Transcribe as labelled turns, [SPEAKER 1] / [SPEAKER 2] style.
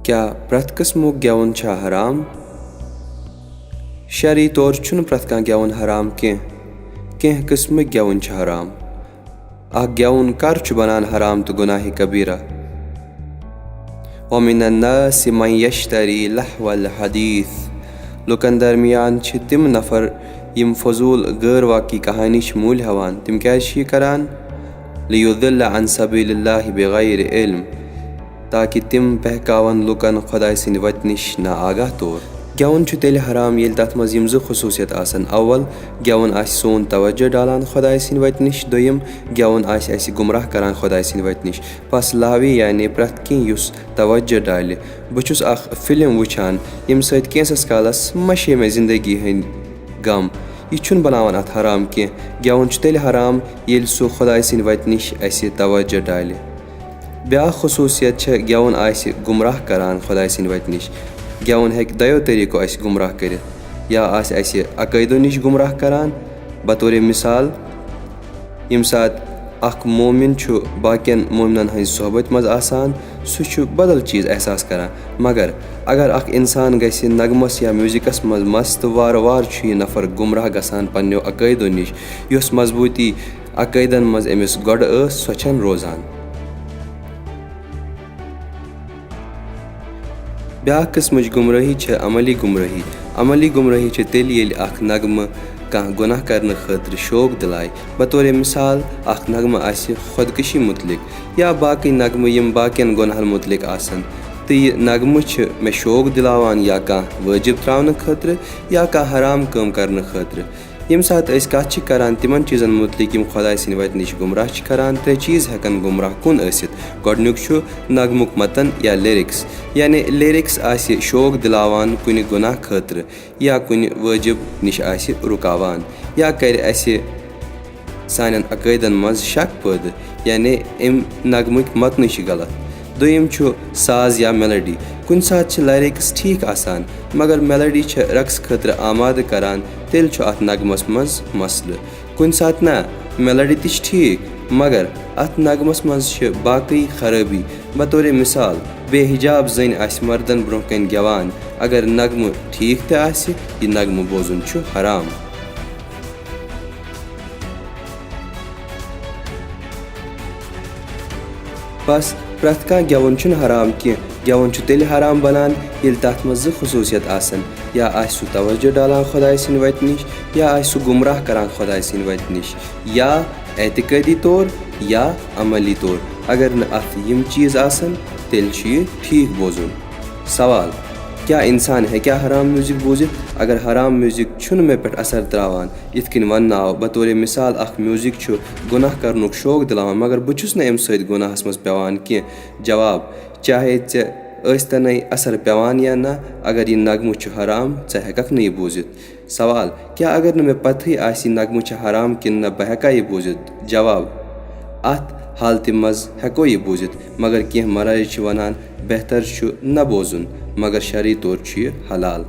[SPEAKER 1] क्या प्रथ किस्मुक gyawun छा हराम? शरई तौर छुन प्रथ कां gyawun हराम केह किस्मक gyawun छ हराम। gyawun कर छु बनान हराम तो गुनाह कबीरा। वमिन अन्नासि मन यश्तरी लहवल हदीस। लुकन दरमियान छ तिम नफर यम फजूल गैर वाकई कहानी छ मूल हवान। तिम क्या छ करान? लियुदिल्ल अन सबीलिल्लाहि बिगैर इल्म, ताकि तिम बहकावन लुकन खुदाय सिंद वत निश ना आगाह तौर। gyawun छु तेल हराम येल तथ मज यम खसूसियत आसन। अव्वल gyawun आस सोन तवज्जो डालान खुदाय सिंद वत निश। दोयम gyawun आस ऐसे गुमराह करान खुदाय सिंद वत निश। पस लावी यानी प्रथ किन युस तवज्जो डाले। बहुस अख फिल्म वुचान यम सत कैंसस कालस मशे मे जिंदगी हंद गम। यह छुन बनावन अथ हराम के। gyawun छु तेल हराम येल सो खुदाय सिंद वत निश ऐसे तवज्जो डाले। ब्या खसूसियत छ gyawun आस गुमराह करान खुदाय सिंद वत निश। gyawun हेक दयो तरीको ऐसे गुमराह कर, या आस ऐसे अकैदो निश गुमराह करान। बतौर मिसाल यम सात अख मोमिन छु बाकियन मोमिनन हंज सोहबत मज आसान, सु छु बदल चीज एहसास करान। मगर अगर अख इंसान गसी नगमस या म्यूजिकस मज मस्त वार वार छु यह नफर गुमराह गसान पन्नो अकैदो निश। युस मजबूती अकैदन मज अमिस गोड सो छन रोजान। ब्या किस्मच गुमराही छ अमली गुमराही। अमली गुमराही छ तेल येल अख नगम कह गुनाह करने खतर शौक दिलाय। बतौर मिसाल अख नगम आसि खुदकशी मुतलिक या बाकी नगम यम बाकियन गुनाहन मुतलिक आसन, तो यह नगम छ मे शौक दिलावान या कह वाजिब त्रावन खतर या कह हराम काम करने खतर। यम सात कत करान तिमन चीजन मुतलिक यम खुदाय सिंद वत निश गुमराह करान। त्रे चीज हेकन गुमराह कुन आसित। गोडनुक छु नगमुक मतन या लिरिक्स, यानी लिरिक्स आसि शौक दिलावान कुन गुनाह खतर या कुन वाजिब निश आसि रुकावान, या कर ऐसे सानन अकैदन मज शक पैद, यानी अम नगमुक मतन छ गलत। दोयम छु साज या मेलोडी। कुन सात छ लिरिक्स ठीक आसान, मगर मेलोडी छ रक्स खतर आमाद करान, तेल छु अथ नगमस मज मसल। कुन सात ना मेलोडी तिश ठीक, मगर अथ नगमस मज छ बाकी खराबी। बतौर मिसाल बेहिजाब जन आस मर्दन ब्रोह कन gyawun, अगर नगम ठीक ते आसि, यह नगम बोजुन छु हराम। बस प्रथ कां gyawun छुन हराम के। gyawun छु तेल हराम बनान येल तथ मज खसूसियत आसन। या आस सु तवज्जो डालान खुदाय सिंद वत निश, या आस सु गुमराह करान खुदाय सिंद वत निश, या एतकदी तौर या अमली तौर। अगर न अथ यम चीज आसन तेल छु यह ठीक बोजुन। सवाल: क्या इंसान है क्या हराम म्यूजिक बोजित? अगर हराम म्यूजिक छुन मे पे असर त्रावान इत कन वन आव। बतौर मिसाल अख म्यूजिक छु गुनाह करनुक शौक दिलावान, मगर बहुस न अम सत गुनाहस मज पेवान की। जवाब: चाहे ऐ आस्तन असर पेवान या ना, अगर यह नगम छु हराम ऐ हेकक न यह बोजित। सवाल: क्या अगर न मे पथी आसि नगम छु हराम किन न बह हेका यह बोजित? जवाब: अथ हालत मज हेको यह बोजित, मगर कह मराज छु वनान बेहतर छु न बोजुन, मगर शरई तौर छु यह हलाल।